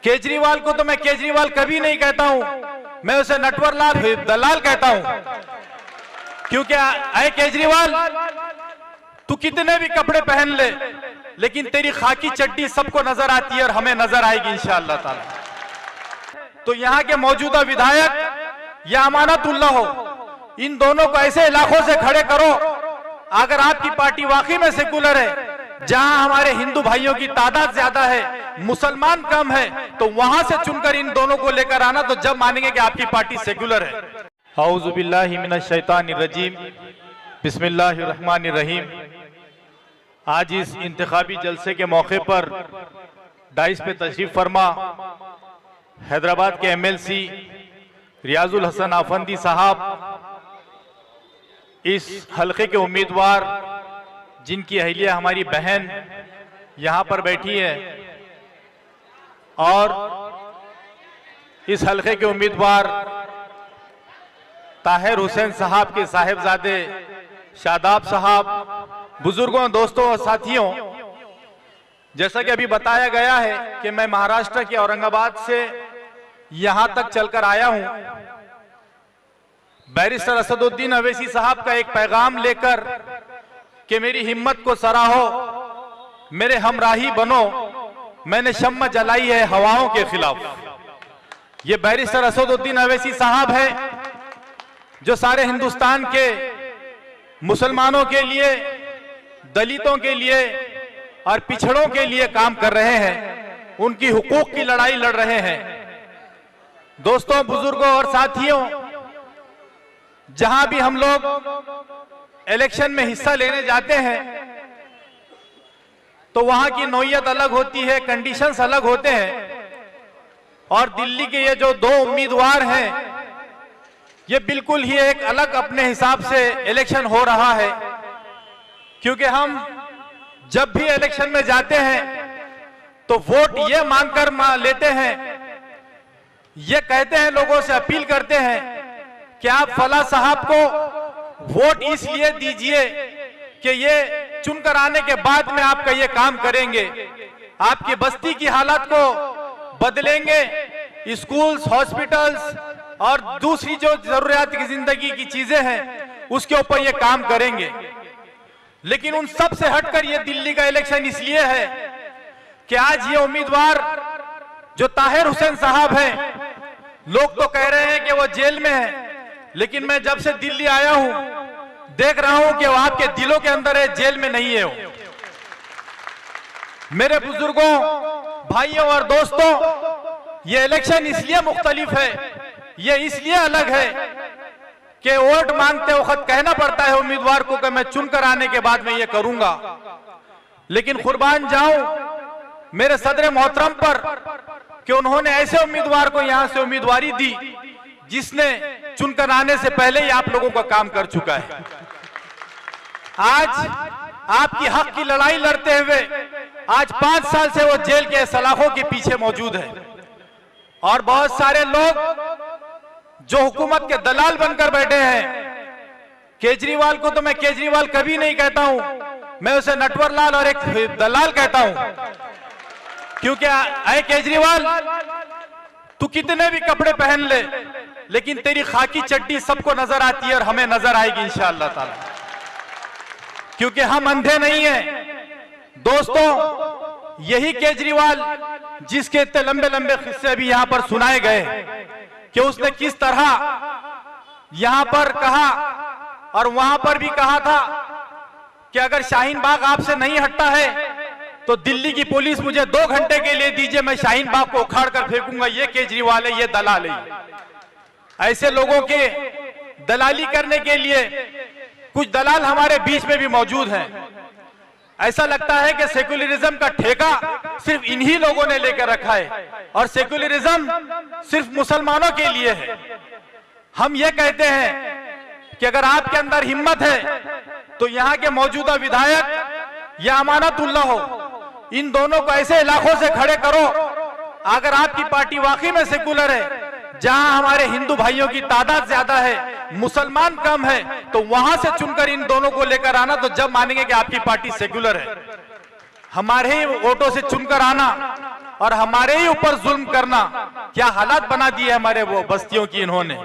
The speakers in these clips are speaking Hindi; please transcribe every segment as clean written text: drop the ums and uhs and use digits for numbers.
केजरीवाल को तो मैं केजरीवाल कभी नहीं कहता हूं, मैं उसे नटवरलाल दलाल कहता हूं। क्योंकि ऐ केजरीवाल, तू कितने भी कपड़े पहन ले, लेकिन तेरी खाकी चड्डी सबको नजर आती है और हमें नजर आएगी इंशाअल्लाह ताला। तो यहाँ के मौजूदा विधायक या अमानतुल्लाह हो, इन दोनों को ऐसे इलाकों से खड़े करो, अगर आपकी पार्टी वाकई में सेकुलर है, जहां हमारे हिंदू भाइयों की तादाद ज्यादा है, मुसलमान कम है, तो वहां से चुनकर इन दोनों को लेकर आना, तो जब मानेंगे कि आपकी पार्टी सेकुलर है। औज़ु बिल्लाहि मिनश शैतानिर रजीम, बिस्मिल्लाहिर रहमानिर रहीम। आज इस इंतखाबी जलसे के मौके पर डाइस पे तशरीफ फरमा हैदराबाद के एमएलसी रियाजुल हसन आफंदी साहब, इस हलके के उम्मीदवार जिनकी अहलिया हमारी बहन यहाँ पर बैठी है, और इस हलके के उम्मीदवार ताहिर हुसैन साहब के साहिबजादे शादाब साहब, बुजुर्गों, दोस्तों और साथियों, जैसा कि अभी बताया गया है कि मैं महाराष्ट्र के औरंगाबाद से यहां तक चलकर आया हूं, बैरिस्टर असदुद्दीन अवैसी साहब का एक पैगाम लेकर कि मेरी हिम्मत को सराहो, मेरे हमराही बनो, मैंने शम्मा जलाई है हवाओं के खिलाफ। ये बैरिस्टर असदुद्दीन अवैसी साहब है जो सारे हिंदुस्तान के मुसलमानों के लिए, दलितों के लिए और पिछड़ों के लिए काम कर रहे हैं, उनकी हुकूक की लड़ाई लड़ रहे हैं। दोस्तों, बुजुर्गों और साथियों, जहां भी हम लोग इलेक्शन में हिस्सा लेने जाते हैं तो वहां की नौयत अलग होती है, कंडीशंस अलग होते हैं, और दिल्ली के ये जो दो उम्मीदवार हैं, ये बिल्कुल ही एक अलग अपने हिसाब से इलेक्शन हो रहा है। क्योंकि हम जब भी इलेक्शन में जाते हैं तो वोट ये मांगकर लेते हैं, ये कहते हैं, लोगों से अपील करते हैं कि आप फला साहब को वोट इसलिए दीजिए कि ये चुनकर आने के बाद में आपका ये काम करेंगे, आपकी बस्ती की हालत को बदलेंगे, स्कूल्स, हॉस्पिटल्स और दूसरी जो जरूरियात की जिंदगी की चीजें हैं उसके ऊपर ये काम करेंगे। लेकिन उन सब से हटकर ये दिल्ली का इलेक्शन इसलिए है कि आज ये उम्मीदवार जो ताहिर हुसैन साहब हैं, लोग तो कह रहे हैं कि वो जेल में है, लेकिन मैं जब से दिल्ली आया हूं देख रहा हूं कि वो आपके दिलों के अंदर है, जेल में नहीं है वो। मेरे बुजुर्गों, भाइयों और दोस्तों, ये इलेक्शन इसलिए मुख्तलिफ है, ये इसलिए अलग है कि वोट मांगते वक्त कहना पड़ता है उम्मीदवार को कि मैं चुनकर आने के बाद मैं ये करूंगा, लेकिन कुर्बान जाऊं मेरे सदर मोहतरम पर कि उन्होंने ऐसे उम्मीदवार को यहां से उम्मीदवारी दी जिसने चुनकर आने से पहले ही आप लोगों का काम कर चुका है। आज आपकी हक की लड़ाई लड़ते हुए आज 5 साल से वो जेल के सलाखों के पीछे मौजूद है, और बहुत सारे लोग जो हुकूमत के दलाल बनकर बैठे हैं। केजरीवाल को तो मैं केजरीवाल कभी नहीं कहता हूं, मैं उसे नटवरलाल और एक दलाल कहता हूं। क्योंकि ऐ केजरीवाल, तू कितने भी कपड़े पहन ले, लेकिन तेरी खाकी चड्डी सबको नजर आती है और हमें नजर आएगी इंशाअल्लाह ताला। क्योंकि हम अंधे नहीं हैं। दोस्तों, यही केजरीवाल जिसके इतने लंबे लंबे किस्से अभी यहां पर सुनाए गए कि उसने किस तरह यहां पर कहा और वहां पर भी कहा था कि अगर शाहीन बाग आपसे नहीं हटता है तो दिल्ली की पुलिस मुझे 2 घंटे के लिए दीजिए, मैं शाहीन बाग को उखाड़ कर फेंकूंगा। ये केजरीवाल है, ये दलाल है। ऐसे लोगों के दलाली करने के लिए कुछ दलाल हमारे बीच में भी मौजूद हैं। ऐसा लगता है कि सेक्युलरिज्म का ठेका सिर्फ इन्हीं लोगों ने लेकर रखा है और सेक्युलरिज्म सिर्फ मुसलमानों के लिए है। हम ये कहते हैं कि अगर आपके अंदर हिम्मत है तो यहाँ के मौजूदा विधायक या अमानतुल्लाह हो, इन दोनों को ऐसे इलाकों से खड़े करो, अगर आपकी पार्टी वाकई में सेकुलर है, जहां हमारे हिंदू भाइयों की तादाद ज्यादा है, मुसलमान कम है, तो वहां से चुनकर इन दोनों को लेकर आना, तो जब मानेंगे कि आपकी पार्टी सेकुलर है। हमारे ही वोटों से चुनकर आना, और हमारे ही ऊपर जुल्म करना, क्या हालात बना दिए हमारे वो बस्तियों की इन्होंने।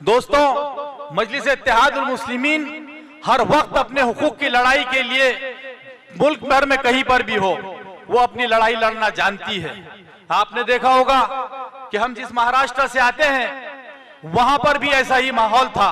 दोस्तों, मजलिस इत्तेहादुल मुस्लिमीन हर वक्त अपने हुकूक की लड़ाई के लिए मुल्क भर में कहीं पर भी हो वो अपनी लड़ाई लड़ना जानती है। आपने देखा होगा कि हम जिस महाराष्ट्र से आते हैं वहां पर भी ऐसा ही माहौल था।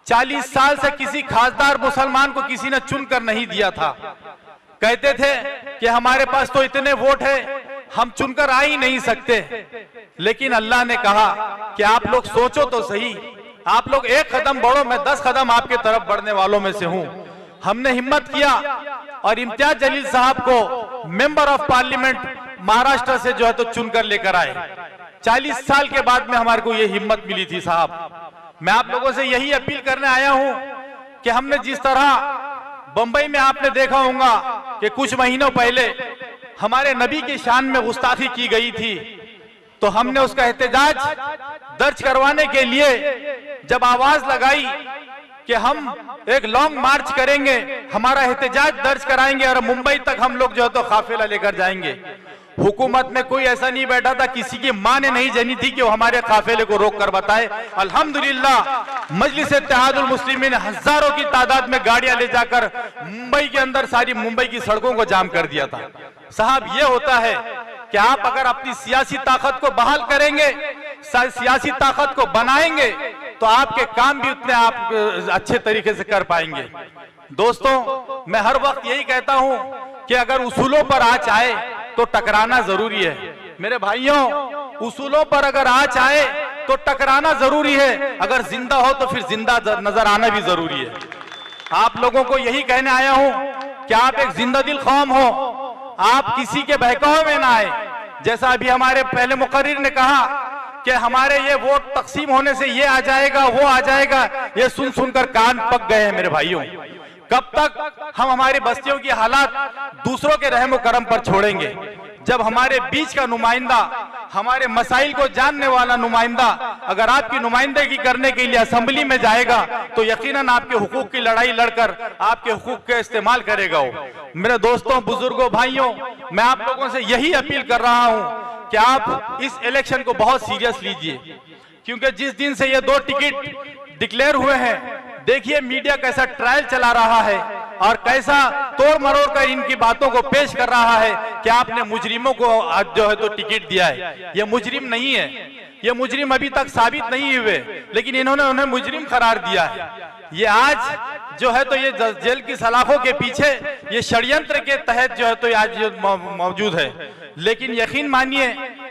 40 साल से किसी खासदार मुसलमान को किसी ने चुनकर नहीं दिया था। कहते थे कि हमारे पास तो इतने वोट है, हम चुनकर आ ही नहीं सकते। लेकिन अल्लाह ने कहा कि आप लोग सोचो तो सही, आप लोग एक कदम बढ़ो, मैं 10 कदम आपके तरफ बढ़ने वालों में से हूं। हमने हिम्मत किया और इम्तियाज जलील साहब को मेंबर ऑफ पार्लियामेंट महाराष्ट्र से जो है तो चुनकर लेकर आए। 40 साल के बाद में हमारे को ये हिम्मत मिली थी साहब। मैं आप लोगों से यही अपील करने आया हूं कि हमने जिस तरह बंबई में आपने देखा होगा कि कुछ महीनों पहले हमारे नबी की शान में गुस्ताखी की गई थी, तो हमने उसका एहतजाज दर्ज करवाने के लिए जब आवाज लगाई कि हम एक लॉन्ग मार्च करेंगे, हमारा एहतजाज दर्ज कराएंगे और मुंबई तक हम लोग जो है तो काफिला लेकर जाएंगे। हुकूमत में कोई ऐसा नहीं बैठा था, किसी की मां ने नहीं जानी थी कि वो हमारे काफिले को रोक कर बताए। अल्हम्दुलिल्लाह मजलिस इत्तेहादुल मुस्लिमीन हजारों की तादाद में गाड़ियां ले जाकर मुंबई के अंदर सारी मुंबई की सड़कों को जाम कर दिया था। साहब, ये होता है कि आप अगर अपनी सियासी ताकत को बहाल करेंगे, सियासी ताकत को बनाएंगे, तो आपके काम भी उतने आप अच्छे तरीके से कर पाएंगे। दोस्तों, मैं हर वक्त यही कहता हूं कि अगर उसूलों पर आँच आए तो टकराना जरूरी है। मेरे भाइयों, उसूलों पर अगर आँच आए तो टकराना जरूरी है, अगर जिंदा हो तो फिर जिंदा नजर आना भी जरूरी है। आप लोगों को यही कहने आया हूं कि आप एक जिंदा दिल कौम हो, आप किसी के बहकावे में ना आए। जैसा अभी हमारे पहले मुकर्रिर ने कहा कि हमारे ये वोट तकसीम होने से ये आ जाएगा, वो आ जाएगा, ये सुन सुनकर कान पक गए हैं। मेरे भाइयों, कब तक हम हमारी बस्तियों की हालात दूसरों के रहम करम पर छोड़ेंगे? जब हमारे बीच का नुमाइंदा, हमारे मसाइल को जानने वाला नुमाइंदा अगर आपकी नुमाइंदगी करने के लिए असेंबली में जाएगा तो यकीनन आपके हुकूक की लड़ाई लड़कर आपके हुकूक का इस्तेमाल करेगा वो। मेरे दोस्तों, बुजुर्गों, भाइयों, मैं आप लोगों से यही अपील कर रहा हूं कि आप इस इलेक्शन को बहुत सीरियस लीजिए, क्योंकि जिस दिन से ये 2 टिकट डिक्लेयर हुए हैं, देखिए मीडिया कैसा ट्रायल चला रहा है और कैसा तोड़ मरोड़ कर इनकी बातों को पेश कर रहा है कि आपने मुजरिमों को आज जो है तो टिकट दिया है। ये मुजरिम नहीं है, ये मुजरिम अभी तक साबित नहीं हुए, लेकिन इन्होंने उन्हें मुजरिम करार दिया है। ये आज जो है तो ये जेल की सलाखों के पीछे ये षड्यंत्र के तहत जो है तो आज मौजूद है। लेकिन यकीन मानिए,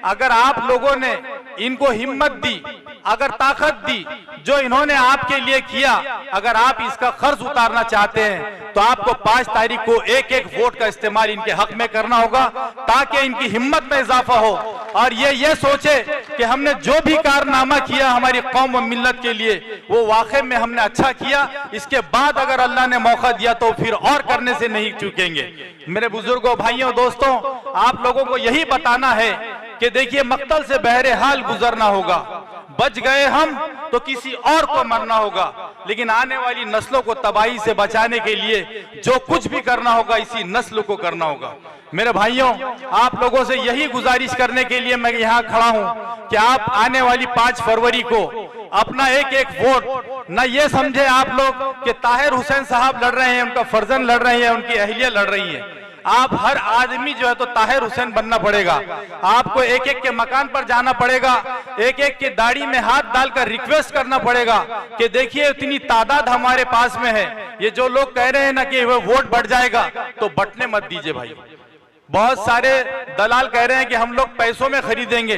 अगर आप लोगों ने इनको हिम्मत दी, अगर ताकत दी, जो इन्होंने आपके लिए किया, अगर आप इसका कर्ज उतारना चाहते हैं तो आपको 5 तारीख को एक वोट का इस्तेमाल इनके हक में करना होगा, ताकि इनकी हिम्मत में इजाफा हो और ये सोचे कि हमने जो भी कारनामा किया हमारी कौम व मिल्लत के लिए वो वाकई में हमने अच्छा किया। इसके बाद अगर अल्लाह ने मौका दिया तो फिर और करने से नहीं चूकेंगे। मेरे बुजुर्गों, भाइयों, दोस्तों, आप लोगों को यही बताना है कि देखिए, मक्तल से बहरे हाल गुजरना होगा। बच गए हम तो किसी और को मरना होगा, लेकिन आने वाली नस्लों को तबाही से बचाने के लिए जो कुछ भी करना होगा इसी नस्ल को करना होगा। मेरे भाइयों, आप लोगों से यही गुजारिश करने के लिए मैं यहाँ खड़ा हूँ कि आप आने वाली 5 फरवरी को अपना एक वोट न ये समझे आप लोग कि ताहिर हुसैन साहब लड़ रहे हैं, उनका फर्जन लड़ रही है, उनकी अहलिया लड़ रही है। आप हर आदमी जो है तो ताहिर हुसैन बनना पड़ेगा। आपको एक के मकान पर जाना पड़ेगा, एक के दाढ़ी में हाथ डालकर रिक्वेस्ट करना पड़ेगा कि देखिए इतनी तादाद हमारे पास में है, ये जो लोग कह रहे हैं ना कि वो वोट बढ़ जाएगा, तो बटने मत दीजिए भाई। बहुत सारे दलाल कह रहे हैं कि हम लोग पैसों में खरीदेंगे,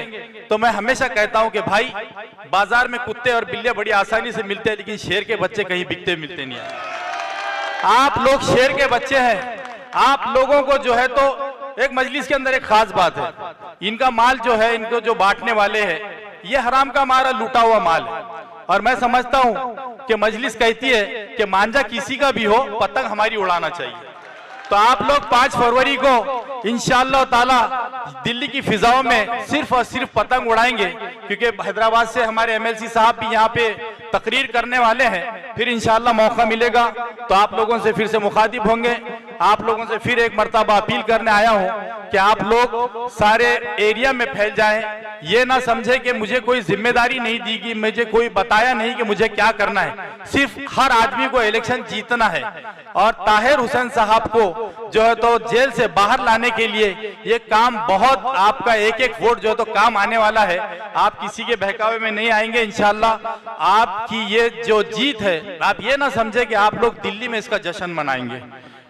तो मैं हमेशा कहता हूं कि भाई, बाजार में कुत्ते और बिल्लियां बड़ी आसानी से मिलते हैं, लेकिन शेर के बच्चे कहीं बिकते मिलते नहीं है। आप लोग शेर के बच्चे हैं। आप लोगों को जो है तो एक मजलिस के अंदर एक खास बात है, इनका माल जो है, इनको जो बांटने वाले हैं, ये हराम का मारा लूटा हुआ माल है। और मैं समझता हूं कि मजलिस कहती है कि मांझा किसी का भी हो, पतंग हमारी उड़ाना चाहिए। तो आप लोग 5 फरवरी को इंशाअल्लाह ताला दिल्ली की फिजाओं में सिर्फ और सिर्फ पतंग उड़ाएंगे, क्योंकि हैदराबाद से हमारे MLC साहब भी यहाँ पे तकरीर करने वाले हैं। फिर इंशाअल्लाह मौका मिलेगा तो आप लोगों से फिर से मुखातिब होंगे। आप लोगों से फिर एक मर्तबा अपील करने आया हूं कि आप लोग सारे एरिया में फैल जाएं। ये ना समझे कि मुझे कोई जिम्मेदारी नहीं दी गई, मुझे कोई बताया नहीं कि मुझे क्या करना है। सिर्फ हर आदमी को इलेक्शन जीतना है और ताहिर हुसैन साहब को जो है तो जेल से बाहर लाने के लिए ये काम बहुत, आपका एक एक वोट जो है तो काम आने वाला है। आप किसी के बहकावे में नहीं आएंगे। इंशाल्लाह आपकी ये जो जीत है, आप ये ना समझे कि आप लोग दिल्ली में इसका जश्न मनाएंगे।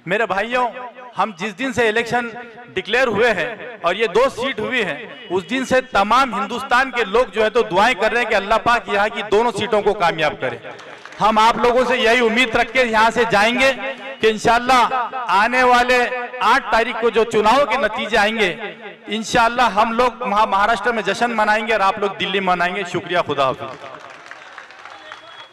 मेरे भाइयों, हम जिस दिन से इलेक्शन डिक्लेयर हुए हैं और ये 2 सीट हुई हैं, उस दिन से तमाम हिंदुस्तान के लोग जो है तो दुआएं कर रहे हैं कि अल्लाह पाक यहाँ की दोनों सीटों को कामयाब करे। हम आप लोगों से यही उम्मीद रख के यहाँ से जाएंगे कि इंशाल्लाह आने वाले 8 तारीख को जो चुनाव के नतीजे आएंगे, इंशाल्लाह हम लोग महाराष्ट्र में जश्न मनाएंगे और आप लोग दिल्ली मनाएंगे। शुक्रिया, खुदा हाफिज।